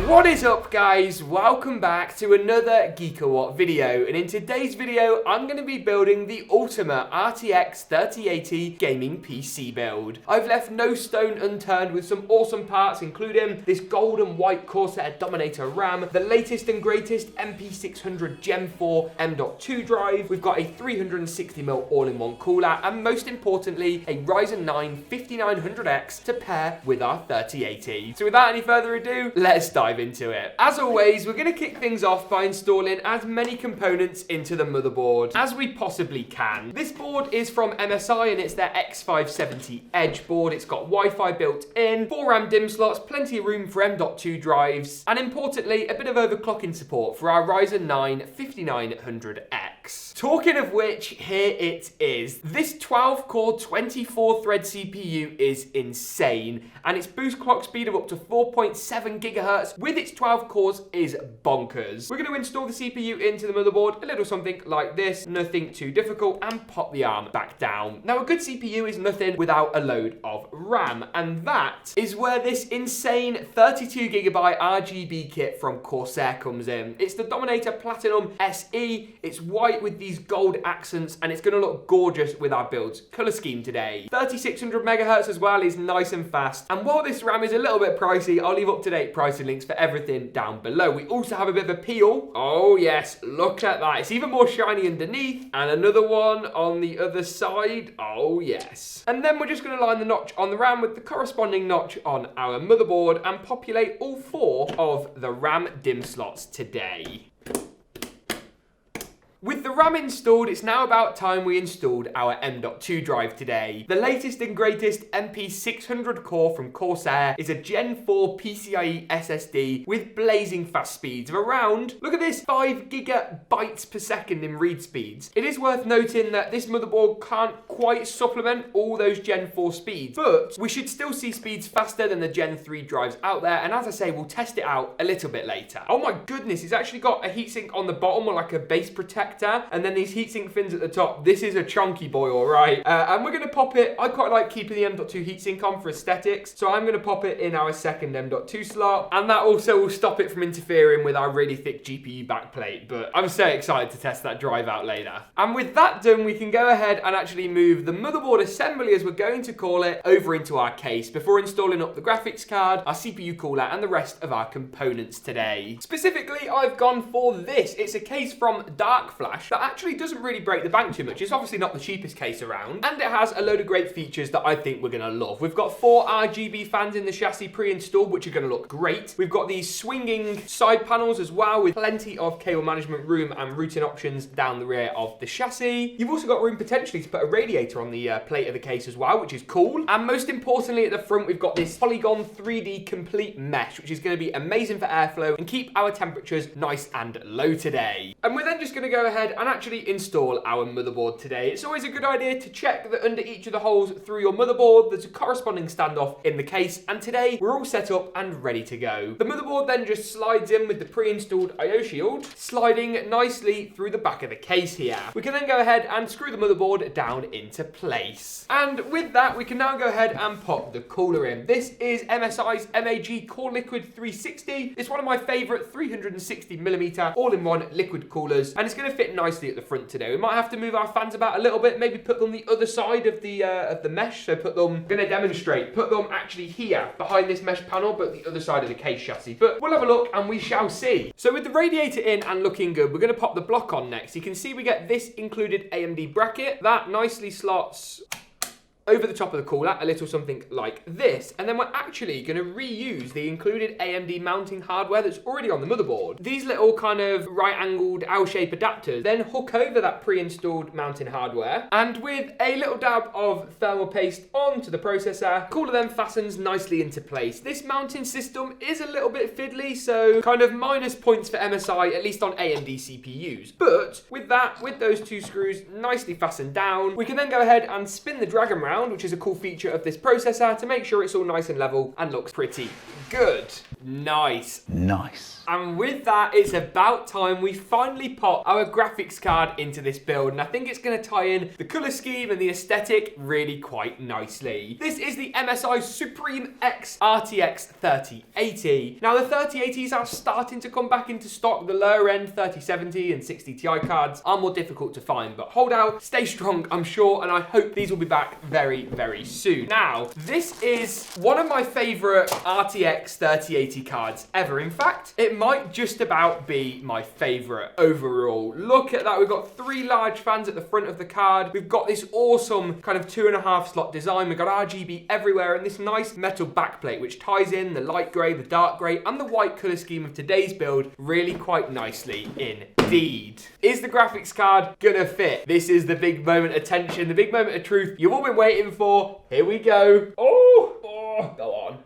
What is up, guys? Welcome back to another GeekaWhat video, and in today's video I'm going to be building the ultimate RTX 3080 gaming PC build. I've left no stone unturned with some awesome parts, including this gold and white Corsair Dominator RAM, the latest and greatest MP600 Gen 4 M.2 drive, we've got a 360mm all-in-one cooler, and most importantly a Ryzen 9 5900X to pair with our 3080. So without any further ado, let's dive into it. As always, we're going to kick things off by installing as many components into the motherboard as we possibly can. This board is from MSI and it's their X570 Edge board. It's got Wi-Fi built in, 4 RAM DIMM slots, plenty of room for M.2 drives, and importantly, a bit of overclocking support for our Ryzen 9 5900X. Talking of which, here it is. This 12-core, 24-thread CPU is insane, and its boost clock speed of up to 4.7 GHz with its 12 cores is bonkers. We're going to install the CPU into the motherboard, a little something like this, nothing too difficult, and pop the arm back down. Now, a good CPU is nothing without a load of RAM, and that is where this insane 32GB RGB kit from Corsair comes in. It's the Dominator Platinum SE. It's white with these gold accents, and it's going to look gorgeous with our build's color scheme today. 3600 MHz as well is nice and fast, and while this RAM is a little bit pricey, I'll leave up-to-date pricing links for everything down below. We also have a bit of a peel. Oh yes, look at that. It's even more shiny underneath, and another one on the other side. Oh yes. And then we're just going to line the notch on the RAM with the corresponding notch on our motherboard and populate all 4 of the RAM DIMM slots today. With the RAM installed, it's now about time we installed our M.2 drive today. The latest and greatest MP600 core from Corsair is a Gen 4 PCIe SSD with blazing fast speeds of around, look at this, 5 GB per second in read speeds. It is worth noting that this motherboard can't quite supplement all those Gen 4 speeds, but we should still see speeds faster than the Gen 3 drives out there, and as I say, we'll test it out a little bit later. Oh my goodness, it's actually got a heatsink on the bottom, or like a base protector, and then these heatsink fins at the top. This is a chunky boy, all right. And we're going to pop it, I quite like keeping the M.2 heatsink on for aesthetics, so I'm going to pop it in our second M.2 slot, and that also will stop it from interfering with our really thick GPU backplate, but I'm so excited to test that drive out later. And with that done, we can go ahead and actually move the motherboard assembly, as we're going to call it, over into our case before installing up the graphics card, our CPU cooler, and the rest of our components today. Specifically, I've gone for this. It's a case from Dark Flash that actually doesn't really break the bank too much. It's obviously not the cheapest case around, and it has a load of great features that I think we're going to love. We've got 4 RGB fans in the chassis pre-installed, which are going to look great. We've got these swinging side panels as well, with plenty of cable management room and routing options down the rear of the chassis. You've also got room potentially to put a radiator on the plate of the case as well, which is cool. And most importantly, at the front, we've got this Polygon 3D complete mesh, which is going to be amazing for airflow and keep our temperatures nice and low today. And we're then just going to go ahead and actually install our motherboard today. It's always a good idea to check that under each of the holes through your motherboard there's a corresponding standoff in the case, and today we're all set up and ready to go. The motherboard then just slides in with the pre-installed IO shield, sliding nicely through the back of the case here. We can then go ahead and screw the motherboard down into place. And with that, we can now go ahead and pop the cooler in. This is MSI's MAG Coreliquid 360. It's one of my favorite 360mm all-in-one liquid coolers, and it's going to fit nicely at the front today. We might have to move our fans about a little bit, maybe put them the other side of the mesh. So put them, I'm going to demonstrate, put them actually here behind this mesh panel, but the other side of the case chassis. But we'll have a look and we shall see. So with the radiator in and looking good, we're going to pop the block on next. You can see we get this included AMD bracket that nicely slots over the top of the cooler, a little something like this. And then we're actually going to reuse the included AMD mounting hardware that's already on the motherboard. These little kind of right-angled L-shape adapters then hook over that pre-installed mounting hardware, and with a little dab of thermal paste onto the processor, cooler then fastens nicely into place. This mounting system is a little bit fiddly, so kind of minus points for MSI, at least on AMD CPUs. But with that, with those 2 screws nicely fastened down, we can then go ahead and spin the Dragon round, which is a cool feature of this processor, to make sure it's all nice and level and looks pretty good. Nice. Nice. And with that, it's about time we finally pop our graphics card into this build, and I think it's going to tie in the colour scheme and the aesthetic really quite nicely. This is the MSI Suprim X RTX 3080. Now, the 3080s are starting to come back into stock. The lower end 3070 and 60 Ti cards are more difficult to find, but hold out, stay strong, I'm sure, and I hope these will be back very, very soon. Now, this is one of my favourite RTX 3080 cards ever. In fact, it might just about be my favourite overall. Look at that, we've got 3 large fans at the front of the card. We've got this awesome kind of 2.5 slot design. We've got RGB everywhere and this nice metal backplate which ties in the light grey, the dark grey and the white colour scheme of today's build really quite nicely indeed. Is the graphics card gonna fit? This is the big moment of tension, the big moment of truth you've all been waiting for. Here we go. Oh, go on.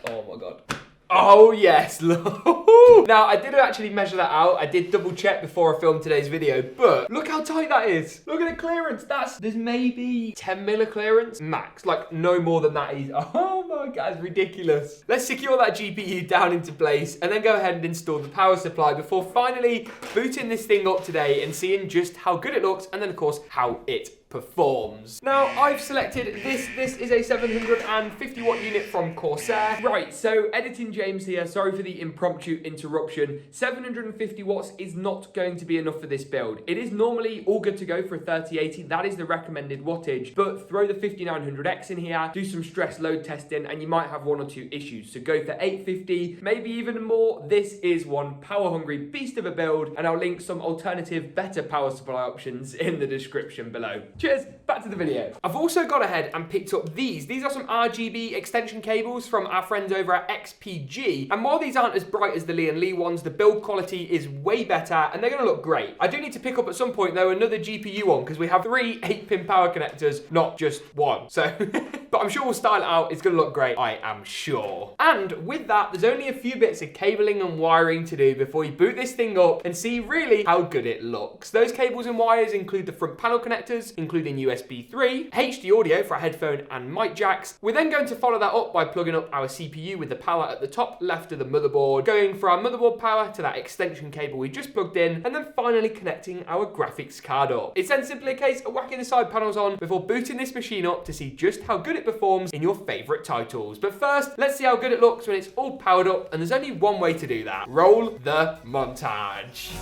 Oh my God. Oh yes, now I didn't actually measure that out. I did double check before I filmed today's video, but look how tight that is. Look at the clearance. There's maybe 10 mil of clearance max, like no more than that is. Oh my God, it's ridiculous. Let's secure that GPU down into place and then go ahead and install the power supply before finally booting this thing up today and seeing just how good it looks and then of course how it performs. Now, I've selected this. This is a 750 watt unit from Corsair. Right, so editing James here. Sorry for the impromptu interruption. 750 watts is not going to be enough for this build. It is normally all good to go for a 3080. That is the recommended wattage, but throw the 5900X in here, do some stress load testing, and you might have 1 or 2 issues. So go for 850, maybe even more. This is one power-hungry beast of a build, and I'll link some alternative, better power supply options in the description below. Cheers, back to the video. I've also gone ahead and picked up these. These are some RGB extension cables from our friends over at XPG. And while these aren't as bright as the Lee & ones, the build quality is way better and they're gonna look great. I do need to pick up at some point though another GPU one because we have 3 8-pin power connectors, not just one. So, but I'm sure we'll style it out. It's gonna look great, I am sure. And with that, there's only a few bits of cabling and wiring to do before you boot this thing up and see really how good it looks. Those cables and wires include the front panel connectors, including USB 3, HD audio for our headphone and mic jacks. We're then going to follow that up by plugging up our CPU with the power at the top left of the motherboard, going for our motherboard power to that extension cable we just plugged in, and then finally connecting our graphics card up. It's then simply a case of whacking the side panels on before booting this machine up to see just how good it performs in your favourite titles. But first, let's see how good it looks when it's all powered up, and there's only one way to do that. Roll the montage.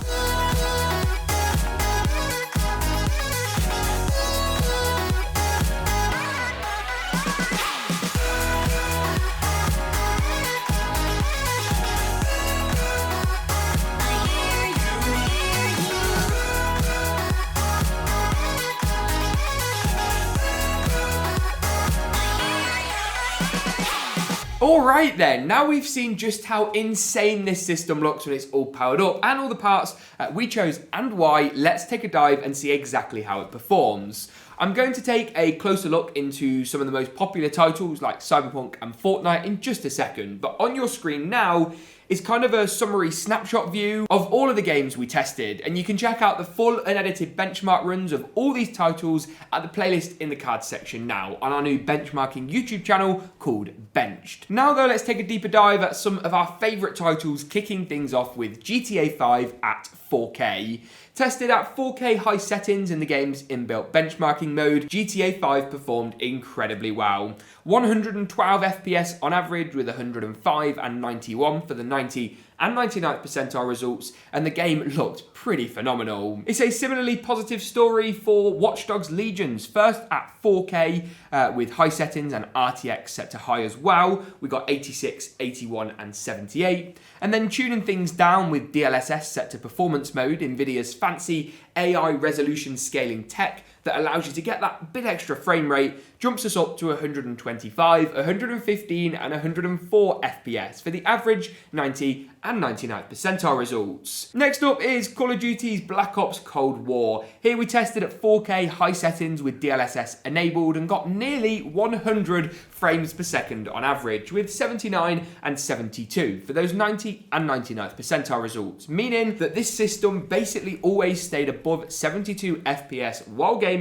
Alright then, now we've seen just how insane this system looks when it's all powered up and all the parts we chose and why, let's take a dive and see exactly how it performs. I'm going to take a closer look into some of the most popular titles like Cyberpunk and Fortnite in just a second, but on your screen now is kind of a summary snapshot view of all of the games we tested, and you can check out the full unedited benchmark runs of all these titles at the playlist in the cards section now on our new benchmarking YouTube channel called Benched. Now though, let's take a deeper dive at some of our favourite titles, kicking things off with GTA 5 at 4K. Tested at 4K high settings in the game's inbuilt benchmarking mode, GTA 5 performed incredibly well. 112 FPS on average with 105 and 91 for the 90 and 99th percentile results, and the game looked pretty phenomenal. It's a similarly positive story for Watch Dogs Legions, first at 4K with high settings and RTX set to high as well. We got 86, 81 and 78, and then tuning things down with DLSS set to performance mode, Nvidia's fancy AI resolution scaling tech that allows you to get that bit extra frame rate, jumps us up to 125, 115 and 104 FPS for the average 90 and 99th percentile results. Next up is Call of Duty's Black Ops Cold War. Here we tested at 4K high settings with DLSS enabled and got nearly 100 frames per second on average with 79 and 72 for those 90 and 99th percentile results, meaning that this system basically always stayed above 72 FPS while gaming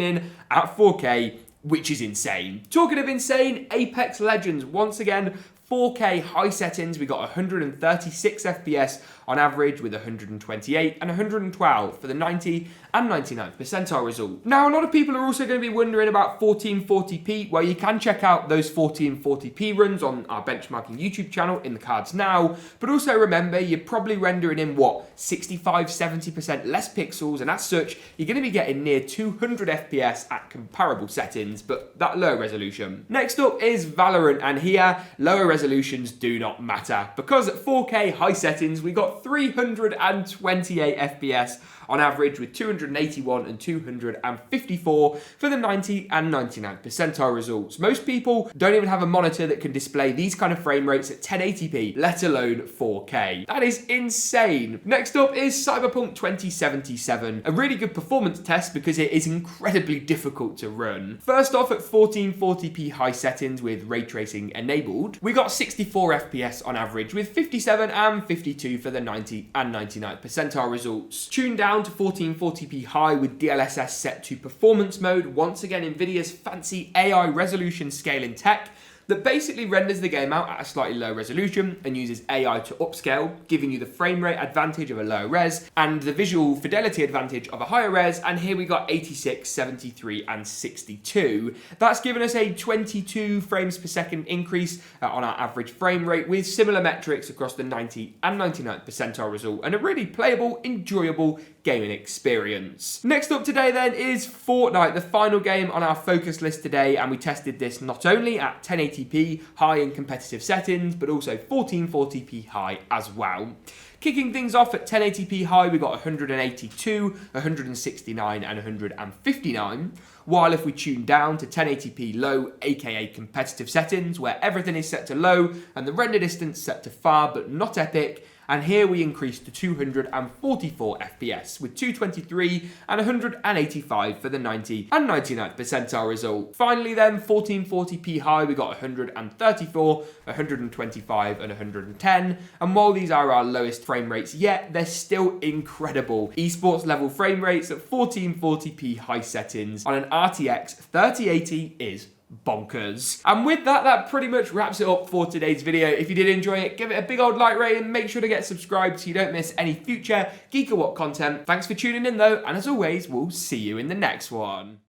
at 4K, which is insane. Talking of insane, Apex Legends once again 4K high settings, we got 136 FPS on average with 128 and 112 for the 90 and 99th percentile result. Now, a lot of people are also going to be wondering about 1440p. Well, you can check out those 1440p runs on our benchmarking YouTube channel in the cards now, but also remember, you're probably rendering in, 65-70% less pixels, and as such, you're going to be getting near 200 FPS at comparable settings, but that low resolution. Next up is Valorant, and here, lower resolutions do not matter, because at 4K high settings, we got 328 FPS on average with 281 and 254 for the 90 and 99th percentile results. Most people don't even have a monitor that can display these kind of frame rates at 1080p, let alone 4K. That is insane. Next up is Cyberpunk 2077, a really good performance test because it is incredibly difficult to run. First off, at 1440p high settings with ray tracing enabled, we got 64 FPS on average with 57 and 52 for the 90 and 99th percentile results. Tuned down to 1440p high with DLSS set to performance mode, once again Nvidia's fancy AI resolution scaling tech that basically renders the game out at a slightly low resolution and uses AI to upscale, giving you the frame rate advantage of a lower res and the visual fidelity advantage of a higher res, and here we got 86, 73 and 62. That's given us a 22 frames per second increase on our average frame rate with similar metrics across the 90 and 99th percentile result, and a really playable, enjoyable gaming experience. Next up today then is Fortnite, the final game on our focus list today, and we tested this not only at 1080p high in competitive settings, but also 1440p high as well. Kicking things off at 1080p high, we got 182, 169 and 159, while if we tune down to 1080p low, aka competitive settings, where everything is set to low and the render distance set to far but not epic, and here we increased to 244 FPS with 223 and 185 for the 90 and 99th percentile result. Finally then, 1440p high, we got 134, 125 and 110, and while these are our lowest frame rates yet, they're still incredible. Esports level frame rates at 1440p high settings on an RTX 3080 is bonkers. And with that, that pretty much wraps it up for today's video. If you did enjoy it, give it a big old like rating, make sure to get subscribed so you don't miss any future GeekaWhat content. Thanks for tuning in though, and as always, we'll see you in the next one.